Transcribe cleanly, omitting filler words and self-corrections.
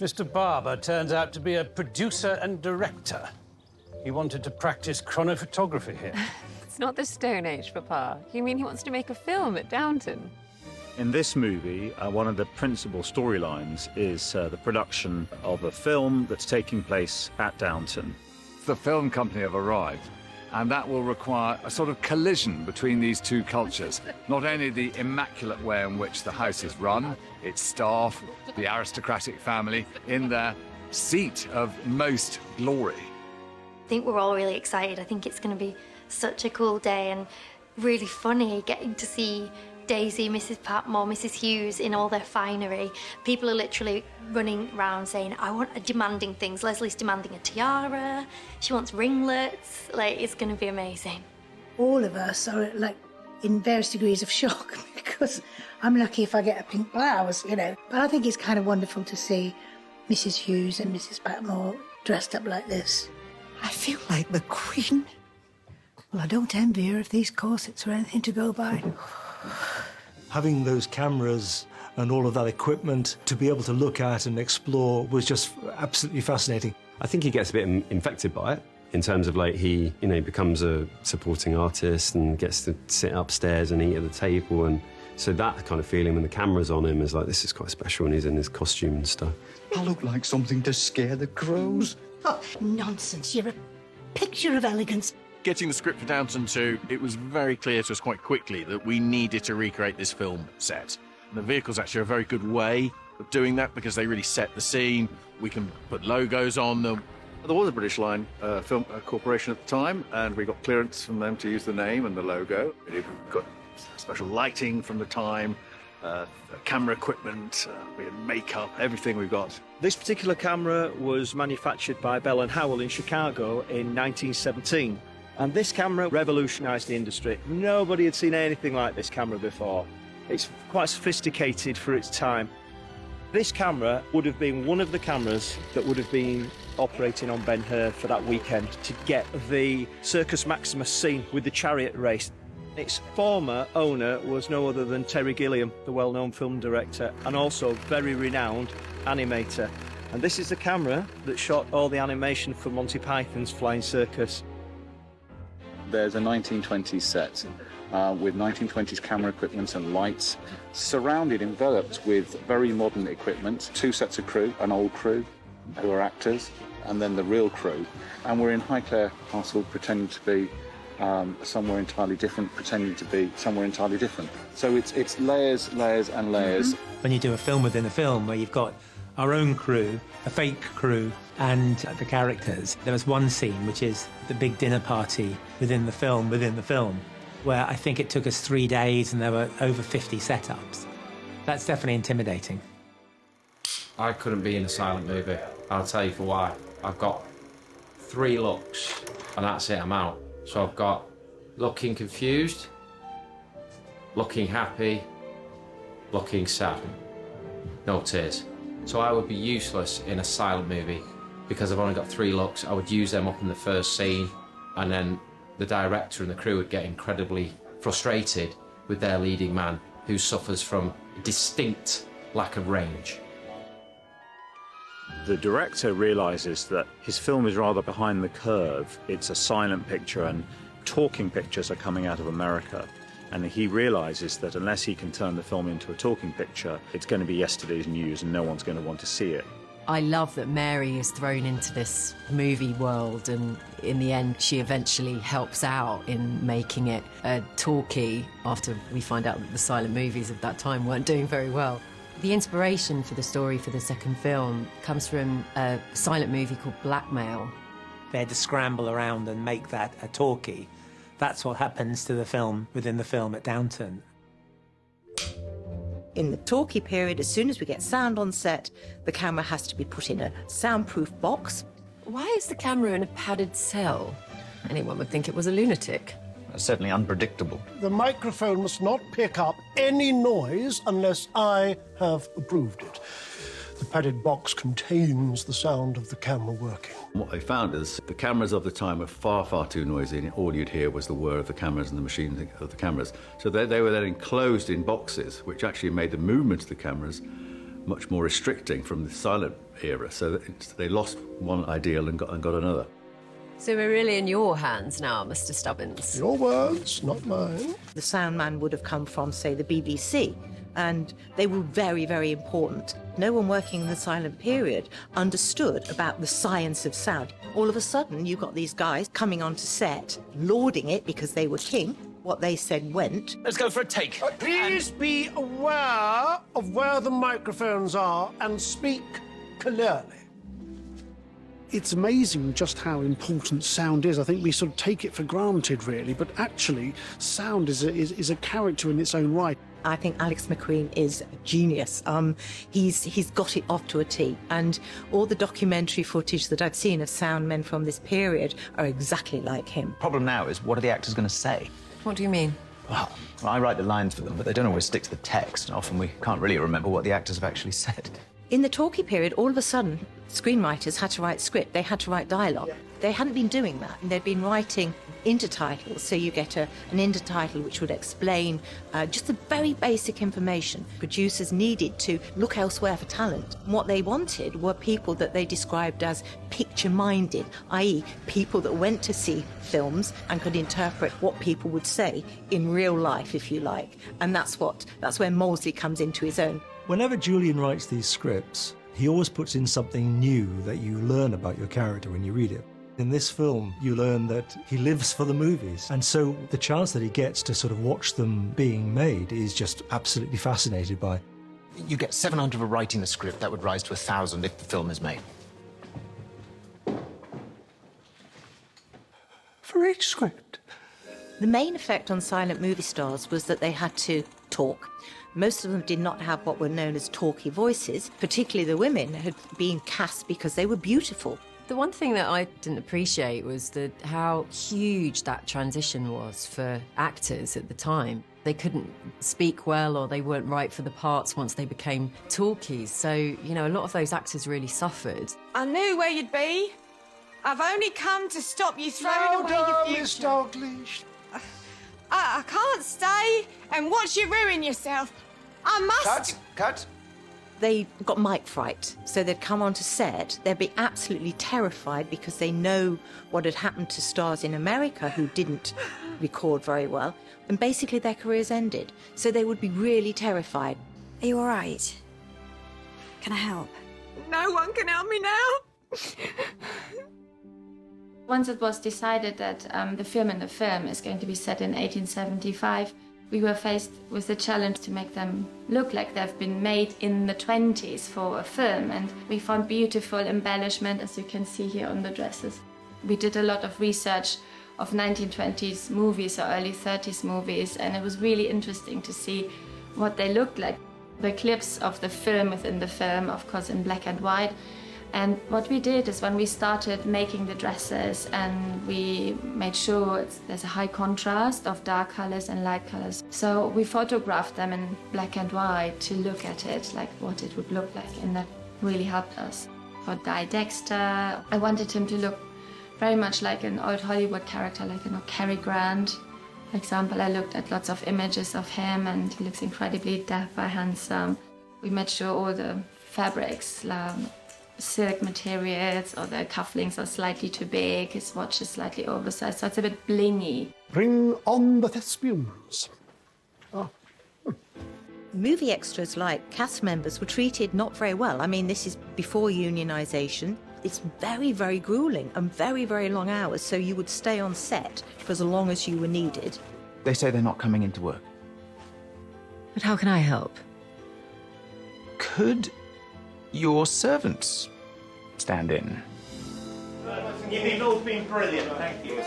Mr. Barber turns out to be a producer and director. He wanted to practice chronophotography here. It's not the Stone Age, Papa. You mean he wants to make a film at Downton? In this movie, one of the principal storylines is the production of a film that's taking place at Downton. The film company have arrived, and that will require a sort of collision between these two cultures. Not only the immaculate way in which the house is run, its staff, the aristocratic family, in their seat of most glory. I think we're all really excited. I think it's going to be such a cool day and really funny getting to see Daisy, Mrs. Patmore, Mrs. Hughes in all their finery. People are literally running around saying, demanding things. Leslie's demanding a tiara. She wants ringlets. Like, it's going to be amazing. All of us are, like, in various degrees of shock because I'm lucky if I get a pink blouse, you know. But I think it's kind of wonderful to see Mrs. Hughes and Mrs. Patmore dressed up like this. I feel like the Queen. Well, I don't envy her if these corsets are anything to go by. Having those cameras and all of that equipment to be able to look at and explore was just absolutely fascinating. I think he gets a bit infected by it in terms of, like, he becomes a supporting artist and gets to sit upstairs and eat at the table, and so that kind of feeling when the camera's on him is like, this is quite special, and he's in his costume and stuff. I look like something to scare the crows. Oh, nonsense. You're a picture of elegance. Getting the script for Downton 2, it was very clear to us quite quickly that we needed to recreate this film set. And the vehicle's actually a very good way of doing that because they really set the scene. We can put logos on them. There was a British Line film corporation at the time, and we got clearance from them to use the name and the logo. We've got special lighting from the time, camera equipment, we had makeup, everything we've got. This particular camera was manufactured by Bell & Howell in Chicago in 1917. And this camera revolutionised the industry. Nobody had seen anything like this camera before. It's quite sophisticated for its time. This camera would have been one of the cameras that would have been operating on Ben Hur for that weekend to get the Circus Maximus scene with the chariot race. Its former owner was no other than Terry Gilliam, the well-known film director, and also very renowned animator. And this is the camera that shot all the animation for Monty Python's Flying Circus. There's a 1920s set with 1920s camera equipment and lights, surrounded, enveloped with very modern equipment. Two sets of crew, an old crew who are actors, and then the real crew. And we're in Highclere Castle pretending to be somewhere entirely different, pretending to be somewhere entirely different. So it's layers, layers and layers. When you do a film within a film where you've got our own crew, a fake crew, and the characters. There was one scene, which is the big dinner party within the film, where I think it took us 3 days and there were over 50 setups. That's definitely intimidating. I couldn't be in a silent movie. I'll tell you for why. I've got 3 looks, and that's it, I'm out. So I've got looking confused, looking happy, looking sad. No tears. So I would be useless in a silent movie because I've only got 3 looks. I would use them up in the first scene, and then the director and the crew would get incredibly frustrated with their leading man who suffers from distinct lack of range. The director realises that his film is rather behind the curve. It's a silent picture and talking pictures are coming out of America. And he realises that unless he can turn the film into a talking picture, it's going to be yesterday's news and no one's going to want to see it. I love that Mary is thrown into this movie world, and in the end she eventually helps out in making it a talkie after we find out that the silent movies of that time weren't doing very well. The inspiration for the story for the second film comes from a silent movie called Blackmail. They had to scramble around and make that a talkie. That's what happens to the film within the film at Downton. In the talkie period, as soon as we get sound on set, the camera has to be put in a soundproof box. Why is the camera in a padded cell? Anyone would think it was a lunatic. Certainly unpredictable. The microphone must not pick up any noise unless I have approved it. The padded box contains the sound of the camera working. What they found is the cameras of the time were far, far too noisy, and all you'd hear was the whir of the cameras and the machine of the cameras. So they were then enclosed in boxes, which actually made the movement of the cameras much more restricting from the silent era. So they lost one ideal and got another. So we're really in your hands now, Mr. Stubbins. Your words, not mine. The sound man would have come from, say, the BBC, and they were very, very important. No one working in the silent period understood about the science of sound. All of a sudden, you got these guys coming onto set, lauding it because they were king. What they said went. Let's go for a take. Please be aware of where the microphones are and speak clearly. It's amazing just how important sound is. I think we sort of take it for granted, really, but actually, sound is a character in its own right. I think Alex McQueen is a genius. He's got it off to a T, and all the documentary footage that I've seen of sound men from this period are exactly like him. Problem now is, what are the actors going to say? What do you mean? Well, I write the lines for them, but they don't always stick to the text, and often we can't really remember what the actors have actually said. In the talkie period, all of a sudden, screenwriters had to write script, they had to write dialogue. They hadn't been doing that, and they'd been writing intertitles, so you get an intertitle which would explain just the very basic information. Producers needed to look elsewhere for talent. And what they wanted were people that they described as picture-minded, i.e. people that went to see films and could interpret what people would say in real life, if you like. And that's where Molesley comes into his own. Whenever Julian writes these scripts, he always puts in something new that you learn about your character when you read it. In this film, you learn that he lives for the movies. And so the chance that he gets to sort of watch them being made is just absolutely fascinated by. You get 700 for writing the script. That would rise to 1,000 if the film is made. For each script? The main effect on silent movie stars was that they had to talk. Most of them did not have what were known as talkie voices. Particularly the women had been cast because they were beautiful. The one thing that I didn't appreciate was how huge that transition was for actors at the time. They couldn't speak well, or they weren't right for the parts once they became talkies. So, you know, a lot of those actors really suffered. I knew where you'd be. I've only come to stop you throwing away your future. Miss Dalglish. I can't stay and watch you ruin yourself. I must... Cut. They got mic fright, so they'd come onto set, they'd be absolutely terrified because they know what had happened to stars in America who didn't record very well, and basically their careers ended. So they would be really terrified. Are you all right? Can I help? No one can help me now. Once it was decided that the film in the film is going to be set in 1875, we were faced with the challenge to make them look like they've been made in the 20s for a film, and we found beautiful embellishment, as you can see here on the dresses. We did a lot of research of 1920s movies or early 30s movies, and it was really interesting to see what they looked like. The clips of the film within the film, of course, in black and white. And what we did is when we started making the dresses, and we made sure there's a high contrast of dark colors and light colors. So we photographed them in black and white to look at it, like what it would look like, and that really helped us. For Guy Dexter, I wanted him to look very much like an old Hollywood character, like Cary Grant. For example, I looked at lots of images of him, and he looks incredibly dapper, handsome. We made sure all the fabrics, silk materials, or the cufflinks are slightly too big, his watch is slightly oversized, so it's a bit blingy. Bring on the thespians. Movie extras like cast members were treated not very well. I mean, this is before unionisation. It's very, very gruelling and very, very long hours, so you would stay on set for as long as you were needed. They say they're not coming into work. But how can I help? Could your servants stand in? You've all been brilliant, thank you.